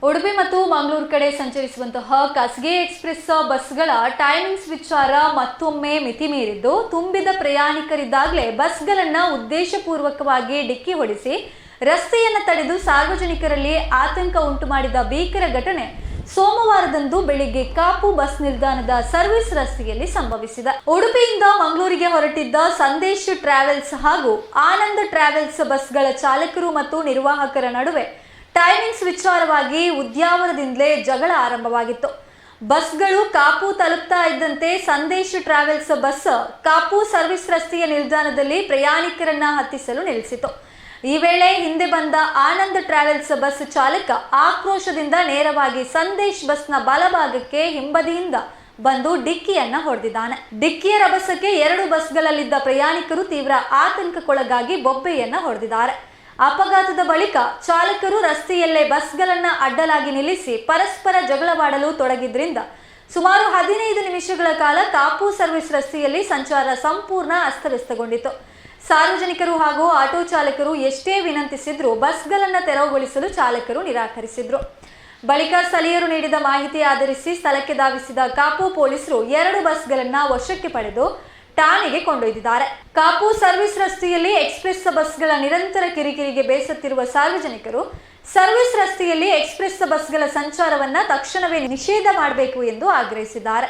ಉಡುಪಿ ಮತ್ತು ಮಂಗಳೂರು ಕಡೆ ಸಂಚರಿಸುವಂತಹ ಖಾಸಗಿ ಎಕ್ಸ್‌ಪ್ರೆಸ್ ಬಸ್ಗಳ ಟೈಮಿಂಗ್ಸ್ ವಿಚಾರ ಮತ್ತೊಮ್ಮೆ ಮಿತಿ ಮೀರಿದ್ದು, ತುಂಬಿದ ಪ್ರಯಾಣಿಕರಿದ್ದಾಗಲೇ ಬಸ್ಗಳನ್ನು ಉದ್ದೇಶಪೂರ್ವಕವಾಗಿ ಡಿಕ್ಕಿ ಹೊಡೆಸಿ ರಸ್ತೆಯನ್ನು ತಡೆದು ಸಾರ್ವಜನಿಕರಲ್ಲಿ ಆತಂಕ ಉಂಟು ಮಾಡಿದ ಭೀಕರ ಘಟನೆ ಸೋಮವಾರದಂದು ಬೆಳಿಗ್ಗೆ ಕಾಪು ಬಸ್ ನಿಲ್ದಾಣದ ಸರ್ವಿಸ್ ರಸ್ತೆಯಲ್ಲಿ ಸಂಭವಿಸಿದೆ. ಉಡುಪಿಯಿಂದ ಮಂಗಳೂರಿಗೆ ಹೊರಟಿದ್ದ ಸಂದೇಶ್ ಟ್ರಾವೆಲ್ಸ್ ಹಾಗೂ ಆನಂದ್ ಟ್ರಾವೆಲ್ಸ್ ಬಸ್ಗಳ ಚಾಲಕರು ಮತ್ತು ನಿರ್ವಾಹಕರ ನಡುವೆ ಟೈಮಿಂಗ್ಸ್ ವಿಚಾರವಾಗಿ ಉದ್ಯಾವರದಿಂದಲೇ ಜಗಳ ಆರಂಭವಾಗಿತ್ತು. ಬಸ್ಗಳು ಕಾಪು ತಲುಪ್ತಾ ಇದ್ದಂತೆ Sandesh travels bus Kapu service ರಸ್ತೆಯ ನಿಲ್ದಾಣದಲ್ಲಿ ಪ್ರಯಾಣಿಕರನ್ನ ಹತ್ತಿಸಲು ನಿಲ್ಲಿಸಿತು. ಈ ವೇಳೆ ಹಿಂದೆ ಬಂದ ಆನಂದ್ ಟ್ರಾವೆಲ್ಸ್ ಬಸ್ ಚಾಲಕ ಆಕ್ರೋಶದಿಂದ ನೇರವಾಗಿ ಸಂದೇಶ್ ಬಸ್ನ ಬಲಭಾಗಕ್ಕೆ ಹಿಂಬದಿಯಿಂದ ಬಂದು ಡಿಕ್ಕಿಯನ್ನ ಹೊಡೆದಿದ್ದಾನೆ. ಡಿಕ್ಕಿಯ ರಭಸಕ್ಕೆ 2 ಬಸ್ಗಳಲ್ಲಿದ್ದ ಪ್ರಯಾಣಿಕರು ತೀವ್ರ ಆತಂಕಕ್ಕೊಳಗಾಗಿ ಬೊಬ್ಬೆಯನ್ನ ಹೊಡೆದಿದ್ದಾರೆ. ಅಪಘಾತದ ಬಳಿಕ ಚಾಲಕರು ರಸ್ತೆಯಲ್ಲೇ ಬಸ್ಗಳನ್ನ ಅಡ್ಡಲಾಗಿ ನಿಲ್ಲಿಸಿ ಪರಸ್ಪರ ಜಗಳವಾಡಲು ತೊಡಗಿದ್ರಿಂದ ಸುಮಾರು 15 ನಿಮಿಷಗಳ ಕಾಲ ಕಾಪು ಸರ್ವಿಸ್ ರಸ್ತೆಯಲ್ಲಿ ಸಂಚಾರ ಸಂಪೂರ್ಣ ಅಸ್ತವ್ಯಸ್ತಗೊಂಡಿತು. ಸಾರ್ವಜನಿಕರು ಹಾಗೂ ಆಟೋ ಚಾಲಕರು ಎಷ್ಟೇ ವಿನಂತಿಸಿದ್ರೂ ಬಸ್ಗಳನ್ನು ತೆರವುಗೊಳಿಸಲು ಚಾಲಕರು ನಿರಾಕರಿಸಿದ್ರು. ಬಳಿಕ ಸ್ಥಳೀಯರು ನೀಡಿದ ಮಾಹಿತಿ ಆಧರಿಸಿ ಸ್ಥಳಕ್ಕೆ ಧಾವಿಸಿದ ಕಾಪು ಪೊಲೀಸರು 2 ಬಸ್ಗಳನ್ನು ವಶಕ್ಕೆ ಪಡೆದು ಠಾಣೆಗೆ ಕೊಂಡೊಯ್ದಿದ್ದಾರೆ. ಕಾಪು ಸರ್ವಿಸ್ ರಸ್ತೆಯಲ್ಲಿ ಎಕ್ಸ್‌ಪ್ರೆಸ್ ಬಸ್ಗಳ ನಿರಂತರ ಕಿರಿಕಿರಿಗೆ ಬೇಸತ್ತಿರುವ ಸಾರ್ವಜನಿಕರು ಸರ್ವಿಸ್ ರಸ್ತೆಯಲ್ಲಿ ಎಕ್ಸ್‌ಪ್ರೆಸ್ ಬಸ್ಗಳ ಸಂಚಾರವನ್ನು ತಕ್ಷಣವೇ ನಿಷೇಧ ಮಾಡಬೇಕು ಎಂದು ಆಗ್ರಹಿಸಿದ್ದಾರೆ.